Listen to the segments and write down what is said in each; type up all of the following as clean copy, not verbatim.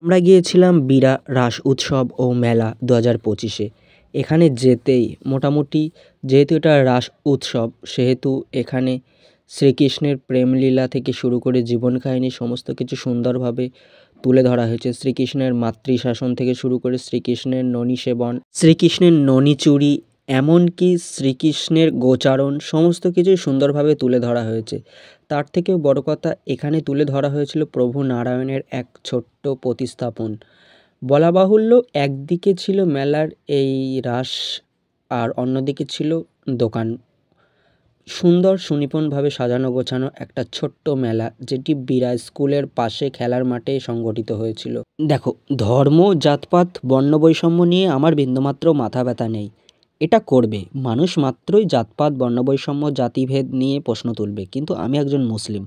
আমরা গিয়েছিলাম বীরা রাস উৎসব ও মেলা ২০২৫-এ। এখানে যেতেই মোটামুটি যেহেতু এটা রাস উৎসব সেহেতু এখানে শ্রীকৃষ্ণের প্রেমলীলা থেকে শুরু করে জীবন কাহিনী সমস্ত কিছু সুন্দরভাবে তুলে ধরা হয়েছে। শ্রীকৃষ্ণের মাতৃশাসন থেকে শুরু করে শ্রীকৃষ্ণের ননী সেবন, শ্রীকৃষ্ণের ননী চুরি, এমনকি শ্রীকৃষ্ণের গোচারণ সমস্ত কিছুই সুন্দরভাবে তুলে ধরা হয়েছে। তার থেকেও বড় কথা এখানে তুলে ধরা হয়েছিল প্রভু নারায়ণের এক ছোট্ট প্রতিস্থাপন। বলা বাহুল্য একদিকে ছিল মেলার এই রাস আর অন্যদিকে ছিল দোকান। সুন্দর সুনিপুণভাবে সাজানো গোছানো একটা ছোট্ট মেলা যেটি বীরা স্কুলের পাশে খেলার মাঠে সংগঠিত হয়েছিল। দেখো, ধর্ম জাতপাত বর্ণ বৈষম্য নিয়ে আমার বিন্দুমাত্র মাথা ব্যথা নেই। এটা করবে মানুষ মাত্রই জাতপাত বর্ণ বৈষম্য জাতিভেদ নিয়ে প্রশ্ন তুলবে, কিন্তু আমি একজন মুসলিম,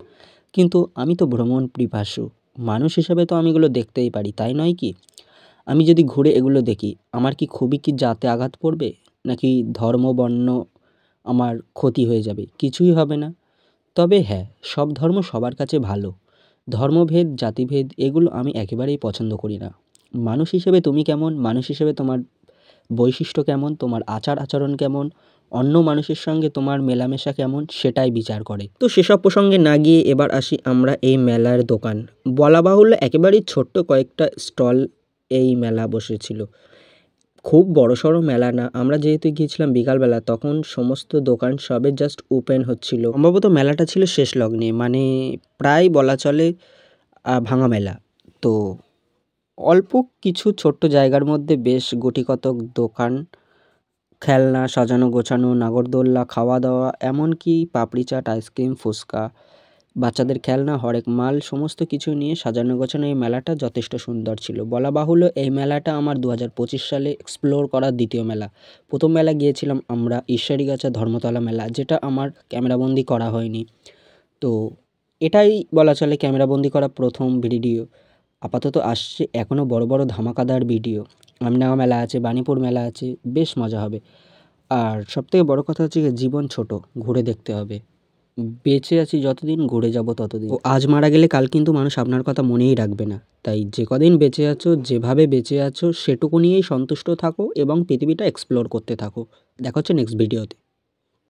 কিন্তু আমি তো ভ্রমণ পিপাসু মানুষ হিসেবে তো আমি এগুলো দেখতেই পারি, তাই নয় কি? আমি যদি ঘুরে এগুলো দেখি আমার কি খুবই কি জাতে আঘাত পড়বে, নাকি ধর্ম বর্ণ আমার ক্ষতি হয়ে যাবে? কিছুই হবে না। তবে হ্যাঁ, সব ধর্ম সবার কাছে ভালো। ধর্মভেদ জাতিভেদ এগুলো আমি একেবারেই পছন্দ করি না। মানুষ হিসেবে তুমি কেমন, মানুষ হিসেবে তোমার বৈশিষ্ট্য কেমন, তোমার আচার আচরণ কেমন, অন্য মানুষের সঙ্গে তোমার মেলামেশা কেমন, সেটাই বিচার করে। তো সেসব প্রসঙ্গে না গিয়ে এবার আসি আমরা এই মেলার দোকান। বলা বাহুল্য একেবারেই ছোট্ট কয়েকটা স্টল এই মেলা বসেছিল। খুব বড়সড় মেলা না। আমরা যেহেতু গিয়েছিলাম বিকালবেলা, তখন সমস্ত দোকান সবে জাস্ট ওপেন হচ্ছিল। সম্ভবত মেলাটা ছিল শেষ লগ্নে, মানে প্রায় বলা চলে ভাঙা মেলা। তো অল্প কিছু ছোট্ট জায়গার মধ্যে বেশ গুটিকতক দোকান, খেলনা, সাজানো গোছানো, নাগরদোল্লা, খাওয়া দাওয়া, এমনকি পাপড়ি চাট, আইসক্রিম, ফুচকা, বাচ্চাদের খেলনা, হরেক মাল সমস্ত কিছু নিয়ে সাজানো গোছানো এই মেলাটা যথেষ্ট সুন্দর ছিল। বলা বাহুল্য এই মেলাটা আমার ২০২৫ সালে এক্সপ্লোর করা দ্বিতীয় মেলা। প্রথম মেলা গিয়েছিলাম আমরা ঈশ্বরীগাছা ধর্মতলা মেলা, যেটা আমার ক্যামেরাবন্দি করা হয়নি। তো এটাই বলা চলে ক্যামেরাবন্দি করা প্রথম ভিডিও। আপাতত আসছে এখনও বড় বড় ধামাকাদার ভিডিও। আমডাঙ্গা মেলা আছে, বাণীপুর মেলা আছে, বেশ মজা হবে। আর সবথেকে বড় কথা হচ্ছে গিয়ে জীবন ছোট, ঘুরে দেখতে হবে। বেঁচে আছি যতদিন, ঘুরে যাব ততদিন। ও আজ মারা গেলে কাল কিন্তু মানুষ আপনার কথা মনেই রাখবে না। তাই যে কদিন বেঁচে আছো, যেভাবে বেঁচে আছো সেটুকু নিয়েই সন্তুষ্ট থাকো এবং পৃথিবীটা এক্সপ্লোর করতে থাকো। দেখা হচ্ছে নেক্সট ভিডিওতে।